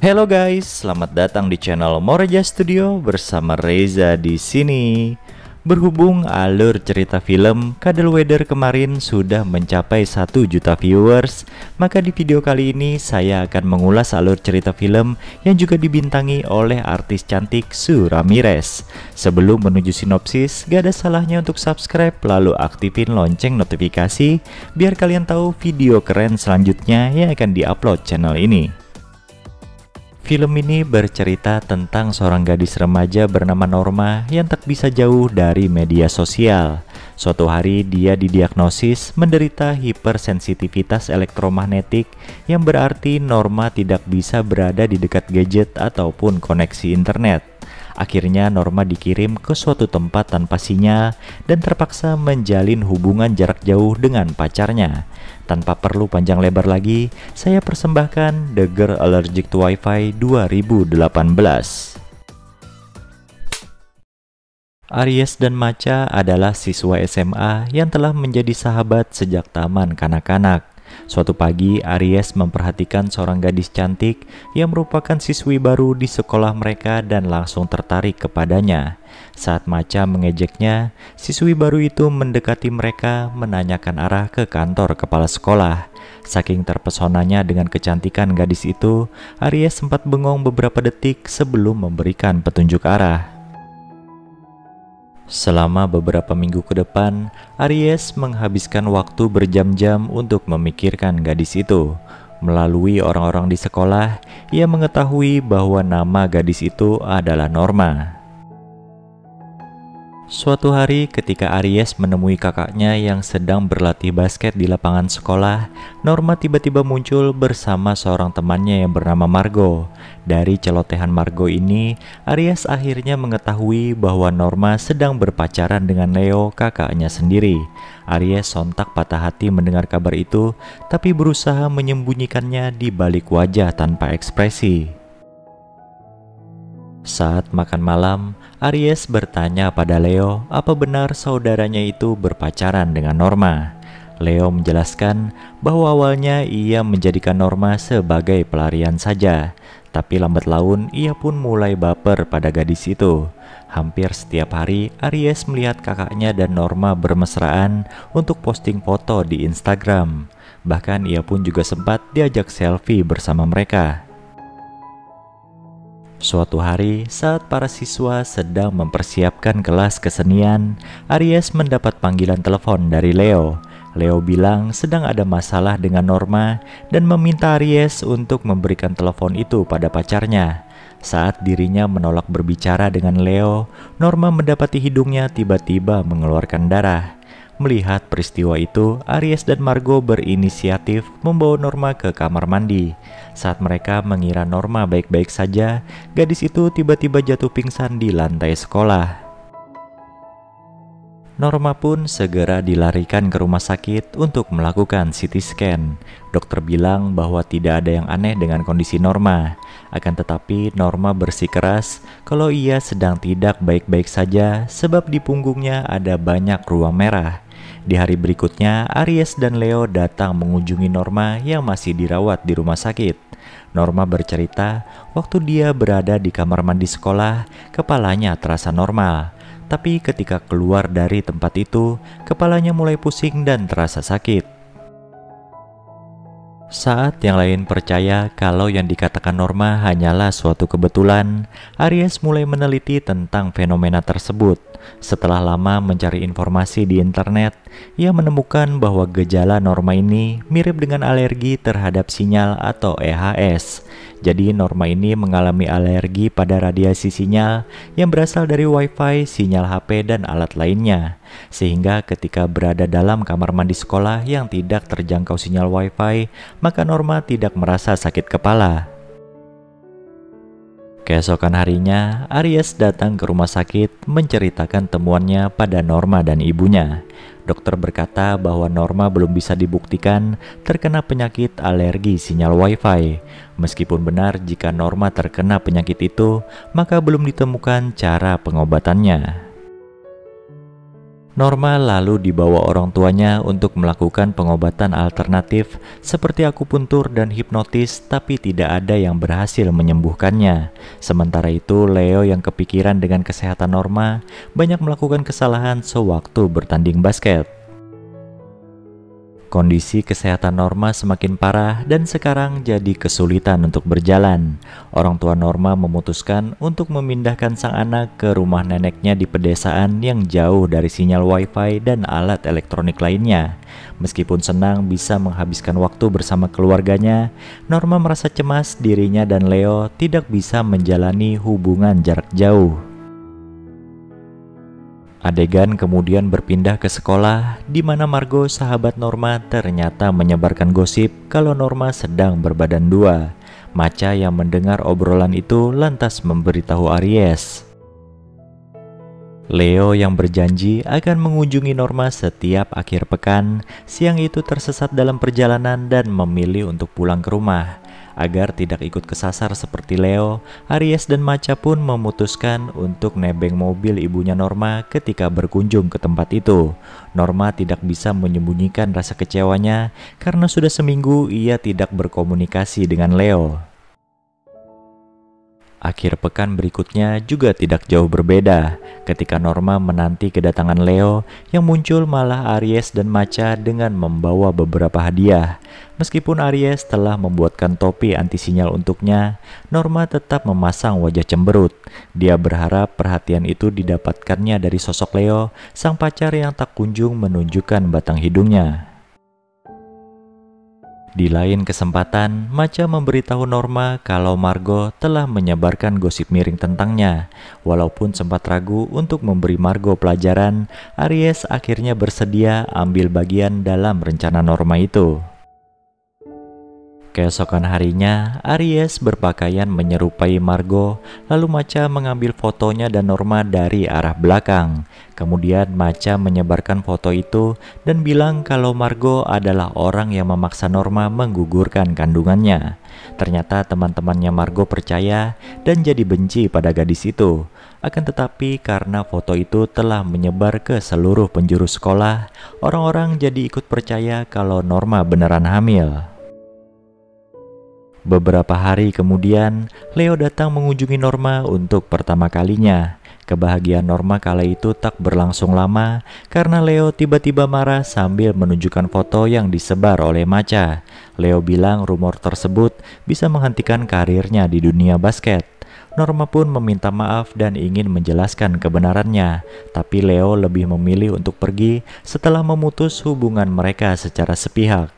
Hello guys, selamat datang di channel Moreja Studio bersama Reza di sini. Berhubung alur cerita film Cuddle Weather kemarin sudah mencapai 1 juta viewers, maka di video kali ini saya akan mengulas alur cerita film yang juga dibintangi oleh artis cantik Sue Ramirez. Sebelum menuju sinopsis, gak ada salahnya untuk subscribe lalu aktifin lonceng notifikasi biar kalian tahu video keren selanjutnya yang akan diupload channel ini. Film ini bercerita tentang seorang gadis remaja bernama Norma yang tak bisa jauh dari media sosial. Suatu hari dia didiagnosis menderita hipersensitivitas elektromagnetik, yang berarti Norma tidak bisa berada di dekat gadget ataupun koneksi internet. Akhirnya Norma dikirim ke suatu tempat tanpa sinyal dan terpaksa menjalin hubungan jarak jauh dengan pacarnya. Tanpa perlu panjang lebar lagi, saya persembahkan The Girl Allergic to Wi-Fi 2018. Aries dan Macha adalah siswa SMA yang telah menjadi sahabat sejak taman kanak-kanak. Suatu pagi, Aries memperhatikan seorang gadis cantik yang merupakan siswi baru di sekolah mereka dan langsung tertarik kepadanya. Saat Macha mengejeknya, siswi baru itu mendekati mereka menanyakan arah ke kantor kepala sekolah. Saking terpesonanya dengan kecantikan gadis itu, Aries sempat bengong beberapa detik sebelum memberikan petunjuk arah. Selama beberapa minggu ke depan, Aries menghabiskan waktu berjam-jam untuk memikirkan gadis itu. Melalui orang-orang di sekolah, ia mengetahui bahwa nama gadis itu adalah Norma. Suatu hari ketika Aries menemui kakaknya yang sedang berlatih basket di lapangan sekolah, Norma tiba-tiba muncul bersama seorang temannya yang bernama Margo. Dari celotehan Margo ini, Aries akhirnya mengetahui bahwa Norma sedang berpacaran dengan Leo, kakaknya sendiri. Aries sontak patah hati mendengar kabar itu, tapi berusaha menyembunyikannya di balik wajah tanpa ekspresi. Saat makan malam, Aries bertanya pada Leo apa benar saudaranya itu berpacaran dengan Norma. Leo menjelaskan bahwa awalnya ia menjadikan Norma sebagai pelarian saja, tapi lambat laun ia pun mulai baper pada gadis itu. Hampir setiap hari Aries melihat kakaknya dan Norma bermesraan untuk posting foto di Instagram. Bahkan ia pun juga sempat diajak selfie bersama mereka. Suatu hari, saat para siswa sedang mempersiapkan kelas kesenian, Aries mendapat panggilan telepon dari Leo. Leo bilang sedang ada masalah dengan Norma dan meminta Aries untuk memberikan telepon itu pada pacarnya. Saat dirinya menolak berbicara dengan Leo, Norma mendapati hidungnya tiba-tiba mengeluarkan darah. Melihat peristiwa itu, Aries dan Margo berinisiatif membawa Norma ke kamar mandi. Saat mereka mengira Norma baik-baik saja, gadis itu tiba-tiba jatuh pingsan di lantai sekolah. Norma pun segera dilarikan ke rumah sakit untuk melakukan CT scan. Dokter bilang bahwa tidak ada yang aneh dengan kondisi Norma. Akan tetapi Norma bersikeras kalau ia sedang tidak baik-baik saja sebab di punggungnya ada banyak ruang merah. Di hari berikutnya, Aries dan Leo datang mengunjungi Norma yang masih dirawat di rumah sakit. Norma bercerita, waktu dia berada di kamar mandi sekolah, kepalanya terasa normal. Tapi ketika keluar dari tempat itu, kepalanya mulai pusing dan terasa sakit. Saat yang lain percaya kalau yang dikatakan Norma hanyalah suatu kebetulan, Aries mulai meneliti tentang fenomena tersebut. Setelah lama mencari informasi di internet, ia menemukan bahwa gejala Norma ini mirip dengan alergi terhadap sinyal atau EHS. Jadi Norma ini mengalami alergi pada radiasi sinyal yang berasal dari Wi-Fi, sinyal HP, dan alat lainnya. Sehingga ketika berada dalam kamar mandi sekolah yang tidak terjangkau sinyal Wi-Fi, maka Norma tidak merasa sakit kepala. Keesokan harinya, Aries datang ke rumah sakit menceritakan temuannya pada Norma dan ibunya. Dokter berkata bahwa Norma belum bisa dibuktikan terkena penyakit alergi sinyal Wi-Fi. Meskipun benar jika Norma terkena penyakit itu, maka belum ditemukan cara pengobatannya. Norma lalu dibawa orang tuanya untuk melakukan pengobatan alternatif seperti akupuntur dan hipnotis, tapi tidak ada yang berhasil menyembuhkannya. Sementara itu, Leo yang kepikiran dengan kesehatan Norma banyak melakukan kesalahan sewaktu bertanding basket. Kondisi kesehatan Norma semakin parah dan sekarang jadi kesulitan untuk berjalan. Orang tua Norma memutuskan untuk memindahkan sang anak ke rumah neneknya di pedesaan yang jauh dari sinyal wifi dan alat elektronik lainnya. Meskipun senang bisa menghabiskan waktu bersama keluarganya, Norma merasa cemas dirinya dan Leo tidak bisa menjalani hubungan jarak jauh. Adegan kemudian berpindah ke sekolah, di mana Margo, sahabat Norma, ternyata menyebarkan gosip kalau Norma sedang berbadan dua. Macha yang mendengar obrolan itu lantas memberitahu Aries. Leo yang berjanji akan mengunjungi Norma setiap akhir pekan, siang itu tersesat dalam perjalanan dan memilih untuk pulang ke rumah. Agar tidak ikut kesasar seperti Leo, Aries dan Macha pun memutuskan untuk nebeng mobil ibunya Norma ketika berkunjung ke tempat itu. Norma tidak bisa menyembunyikan rasa kecewanya karena sudah seminggu ia tidak berkomunikasi dengan Leo. Akhir pekan berikutnya juga tidak jauh berbeda. Ketika Norma menanti kedatangan Leo, yang muncul malah Aries dan Macha dengan membawa beberapa hadiah. Meskipun Aries telah membuatkan topi anti sinyal untuknya, Norma tetap memasang wajah cemberut. Dia berharap perhatian itu didapatkannya dari sosok Leo, sang pacar yang tak kunjung menunjukkan batang hidungnya. Di lain kesempatan, Macha memberitahu Norma kalau Margo telah menyebarkan gosip miring tentangnya. Walaupun sempat ragu untuk memberi Margo pelajaran, Aries akhirnya bersedia ambil bagian dalam rencana Norma itu. Keesokan harinya, Aries berpakaian menyerupai Margo, lalu Macha mengambil fotonya dan Norma dari arah belakang. Kemudian Macha menyebarkan foto itu dan bilang kalau Margo adalah orang yang memaksa Norma menggugurkan kandungannya. Ternyata teman-temannya Margo percaya dan jadi benci pada gadis itu. Akan tetapi karena foto itu telah menyebar ke seluruh penjuru sekolah, orang-orang jadi ikut percaya kalau Norma beneran hamil. Beberapa hari kemudian, Leo datang mengunjungi Norma untuk pertama kalinya. Kebahagiaan Norma kala itu tak berlangsung lama karena Leo tiba-tiba marah sambil menunjukkan foto yang disebar oleh Macha. Leo bilang rumor tersebut bisa menghentikan karirnya di dunia basket. Norma pun meminta maaf dan ingin menjelaskan kebenarannya, tapi Leo lebih memilih untuk pergi setelah memutus hubungan mereka secara sepihak.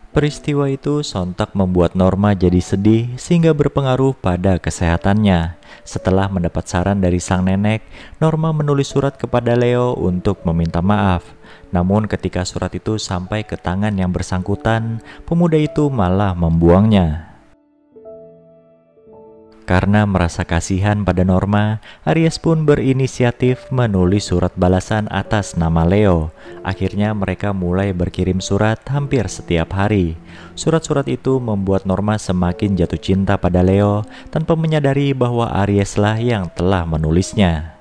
Peristiwa itu sontak membuat Norma jadi sedih sehingga berpengaruh pada kesehatannya. Setelah mendapat saran dari sang nenek, Norma menulis surat kepada Leo untuk meminta maaf. Namun ketika surat itu sampai ke tangan yang bersangkutan, pemuda itu malah membuangnya. Karena merasa kasihan pada Norma, Aries pun berinisiatif menulis surat balasan atas nama Leo. Akhirnya mereka mulai berkirim surat hampir setiap hari. Surat-surat itu membuat Norma semakin jatuh cinta pada Leo tanpa menyadari bahwa Aries lah yang telah menulisnya.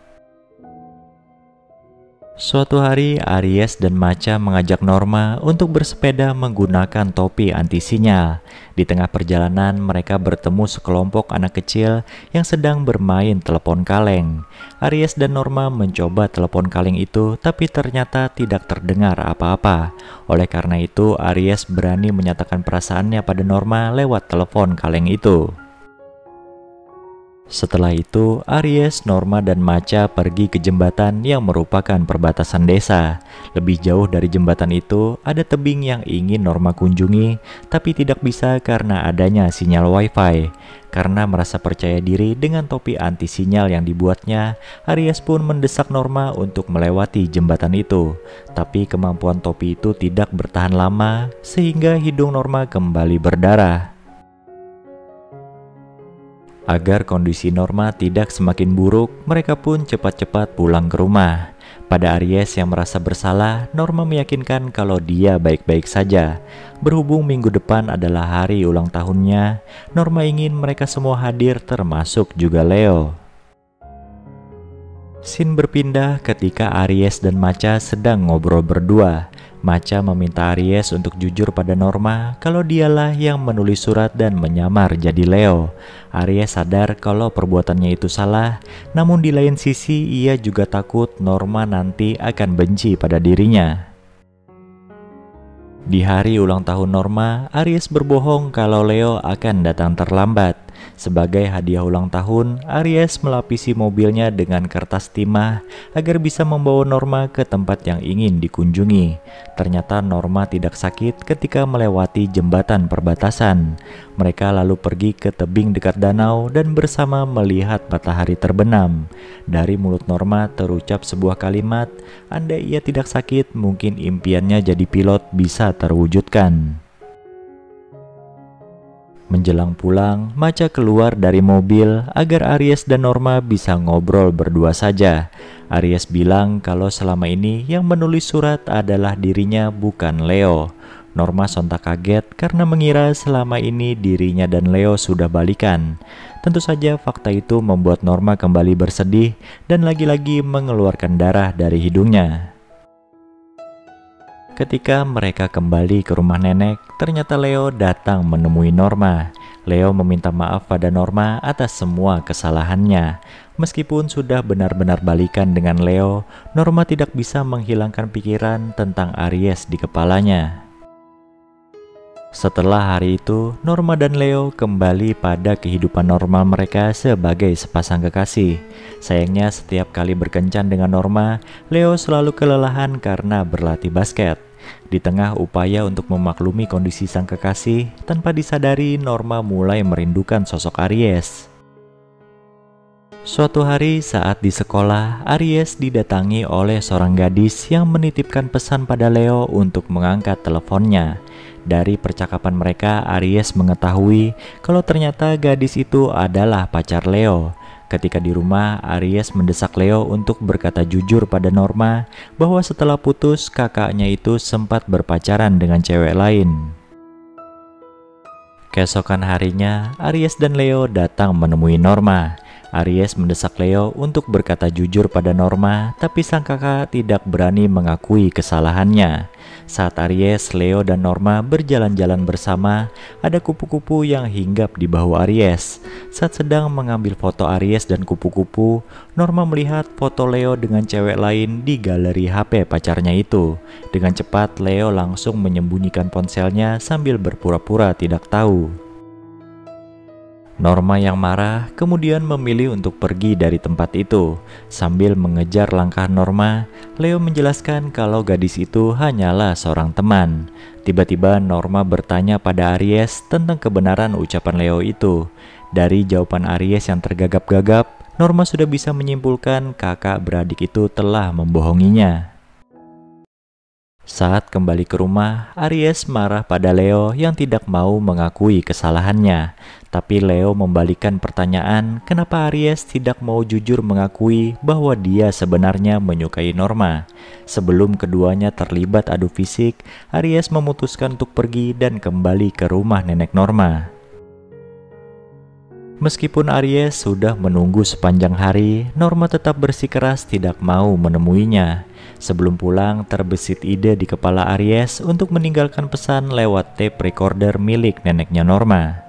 Suatu hari, Aries dan Macha mengajak Norma untuk bersepeda menggunakan topi anti sinyal. Di tengah perjalanan, mereka bertemu sekelompok anak kecil yang sedang bermain telepon kaleng. Aries dan Norma mencoba telepon kaleng itu, tapi ternyata tidak terdengar apa-apa. Oleh karena itu, Aries berani menyatakan perasaannya pada Norma lewat telepon kaleng itu. Setelah itu, Aries, Norma, dan Macha pergi ke jembatan yang merupakan perbatasan desa. Lebih jauh dari jembatan itu, ada tebing yang ingin Norma kunjungi, tapi tidak bisa karena adanya sinyal wifi. Karena merasa percaya diri dengan topi anti sinyal yang dibuatnya, Aries pun mendesak Norma untuk melewati jembatan itu. Tapi kemampuan topi itu tidak bertahan lama, sehingga hidung Norma kembali berdarah. Agar kondisi Norma tidak semakin buruk, mereka pun cepat-cepat pulang ke rumah. Pada Aries yang merasa bersalah, Norma meyakinkan kalau dia baik-baik saja. Berhubung minggu depan adalah hari ulang tahunnya, Norma ingin mereka semua hadir termasuk juga Leo. Scene berpindah ketika Aries dan Macha sedang ngobrol berdua. Macha meminta Aries untuk jujur pada Norma kalau dialah yang menulis surat dan menyamar jadi Leo. Aries sadar kalau perbuatannya itu salah, namun di lain sisi ia juga takut Norma nanti akan benci pada dirinya. Di hari ulang tahun Norma, Aries berbohong kalau Leo akan datang terlambat. Sebagai hadiah ulang tahun, Aries melapisi mobilnya dengan kertas timah agar bisa membawa Norma ke tempat yang ingin dikunjungi. Ternyata Norma tidak sakit ketika melewati jembatan perbatasan. Mereka lalu pergi ke tebing dekat danau dan bersama melihat matahari terbenam. Dari mulut Norma terucap sebuah kalimat, "Andai ia tidak sakit, mungkin impiannya jadi pilot bisa terwujudkan." Menjelang pulang, Macha keluar dari mobil agar Aries dan Norma bisa ngobrol berdua saja. Aries bilang kalau selama ini yang menulis surat adalah dirinya, bukan Leo. Norma sontak kaget karena mengira selama ini dirinya dan Leo sudah balikan. Tentu saja fakta itu membuat Norma kembali bersedih dan lagi-lagi mengeluarkan darah dari hidungnya. Ketika mereka kembali ke rumah nenek, ternyata Leo datang menemui Norma. Leo meminta maaf pada Norma atas semua kesalahannya. Meskipun sudah benar-benar balikan dengan Leo, Norma tidak bisa menghilangkan pikiran tentang Aries di kepalanya. Setelah hari itu, Norma dan Leo kembali pada kehidupan normal mereka sebagai sepasang kekasih. Sayangnya setiap kali berkencan dengan Norma, Leo selalu kelelahan karena berlatih basket. Di tengah upaya untuk memaklumi kondisi sang kekasih, tanpa disadari Norma mulai merindukan sosok Aries. Suatu hari saat di sekolah, Aries didatangi oleh seorang gadis yang menitipkan pesan pada Leo untuk mengangkat teleponnya. Dari percakapan mereka, Aries mengetahui kalau ternyata gadis itu adalah pacar Leo. Ketika di rumah, Aries mendesak Leo untuk berkata jujur pada Norma bahwa setelah putus, kakaknya itu sempat berpacaran dengan cewek lain. Keesokan harinya, Aries dan Leo datang menemui Norma. Aries mendesak Leo untuk berkata jujur pada Norma, tapi sang kakak tidak berani mengakui kesalahannya. Saat Aries, Leo, dan Norma berjalan-jalan bersama, ada kupu-kupu yang hinggap di bahu Aries. Saat sedang mengambil foto Aries dan kupu-kupu, Norma melihat foto Leo dengan cewek lain di galeri HP pacarnya itu. Dengan cepat, Leo langsung menyembunyikan ponselnya sambil berpura-pura tidak tahu. Norma yang marah kemudian memilih untuk pergi dari tempat itu. Sambil mengejar langkah Norma, Leo menjelaskan kalau gadis itu hanyalah seorang teman. Tiba-tiba Norma bertanya pada Aries tentang kebenaran ucapan Leo itu. Dari jawaban Aries yang tergagap-gagap, Norma sudah bisa menyimpulkan kakak beradik itu telah membohonginya. Saat kembali ke rumah, Aries marah pada Leo yang tidak mau mengakui kesalahannya. Tapi Leo membalikan pertanyaan kenapa Aries tidak mau jujur mengakui bahwa dia sebenarnya menyukai Norma. Sebelum keduanya terlibat adu fisik, Aries memutuskan untuk pergi dan kembali ke rumah nenek Norma. Meskipun Aries sudah menunggu sepanjang hari, Norma tetap bersikeras tidak mau menemuinya. Sebelum pulang, terbesit ide di kepala Aries untuk meninggalkan pesan lewat tape recorder milik neneknya Norma.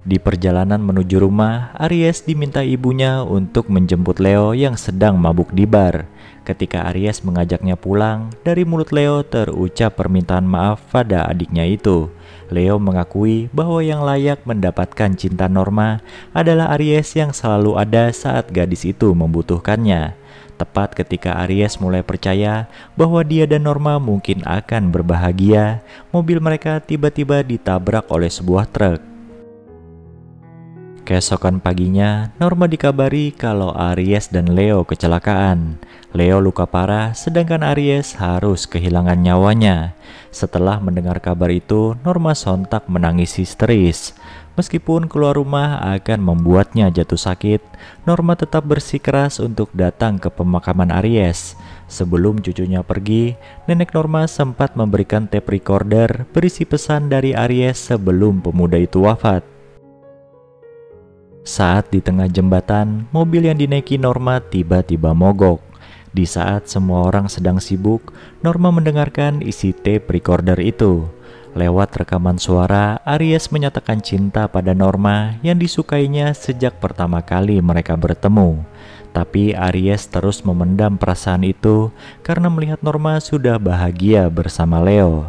Di perjalanan menuju rumah, Aries diminta ibunya untuk menjemput Leo yang sedang mabuk di bar. Ketika Aries mengajaknya pulang, dari mulut Leo terucap permintaan maaf pada adiknya itu. Leo mengakui bahwa yang layak mendapatkan cinta Norma adalah Aries yang selalu ada saat gadis itu membutuhkannya. Tepat ketika Aries mulai percaya bahwa dia dan Norma mungkin akan berbahagia, mobil mereka tiba-tiba ditabrak oleh sebuah truk. Keesokan paginya, Norma dikabari kalau Aries dan Leo kecelakaan. Leo luka parah, sedangkan Aries harus kehilangan nyawanya. Setelah mendengar kabar itu, Norma sontak menangis histeris. Meskipun keluar rumah akan membuatnya jatuh sakit, Norma tetap bersikeras untuk datang ke pemakaman Aries. Sebelum cucunya pergi, nenek Norma sempat memberikan tape recorder berisi pesan dari Aries sebelum pemuda itu wafat. Saat di tengah jembatan, mobil yang dinaiki Norma tiba-tiba mogok. Di saat semua orang sedang sibuk, Norma mendengarkan isi tape recorder itu. Lewat rekaman suara, Aries menyatakan cinta pada Norma yang disukainya sejak pertama kali mereka bertemu. Tapi Aries terus memendam perasaan itu karena melihat Norma sudah bahagia bersama Leo.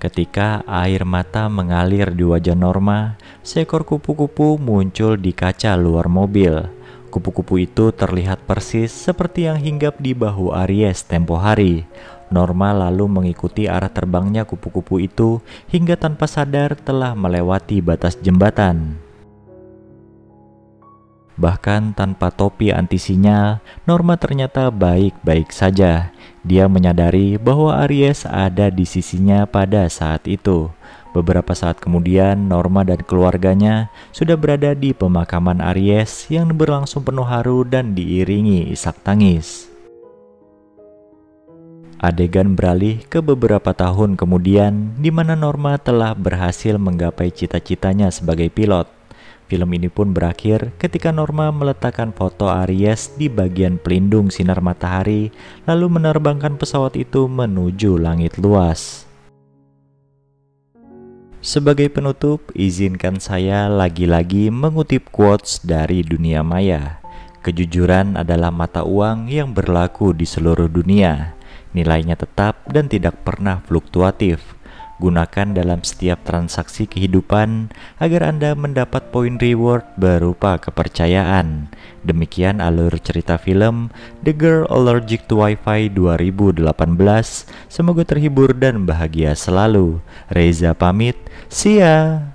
Ketika air mata mengalir di wajah Norma, seekor kupu-kupu muncul di kaca luar mobil. Kupu-kupu itu terlihat persis seperti yang hinggap di bahu Aries tempo hari. Norma lalu mengikuti arah terbangnya kupu-kupu itu hingga tanpa sadar telah melewati batas jembatan. Bahkan tanpa topi anti sinyal, Norma ternyata baik-baik saja. Dia menyadari bahwa Aries ada di sisinya pada saat itu. Beberapa saat kemudian, Norma dan keluarganya sudah berada di pemakaman Aries yang berlangsung penuh haru dan diiringi isak tangis. Adegan beralih ke beberapa tahun kemudian, di mana Norma telah berhasil menggapai cita-citanya sebagai pilot. Film ini pun berakhir ketika Norma meletakkan foto Aries di bagian pelindung sinar matahari, lalu menerbangkan pesawat itu menuju langit luas. Sebagai penutup, izinkan saya lagi-lagi mengutip quotes dari dunia maya. Kejujuran adalah mata uang yang berlaku di seluruh dunia. Nilainya tetap dan tidak pernah fluktuatif. Gunakan dalam setiap transaksi kehidupan agar Anda mendapat poin reward berupa kepercayaan. Demikian alur cerita film The Girl Allergic to Wi-Fi 2018. Semoga terhibur dan bahagia selalu. Reza pamit, see ya!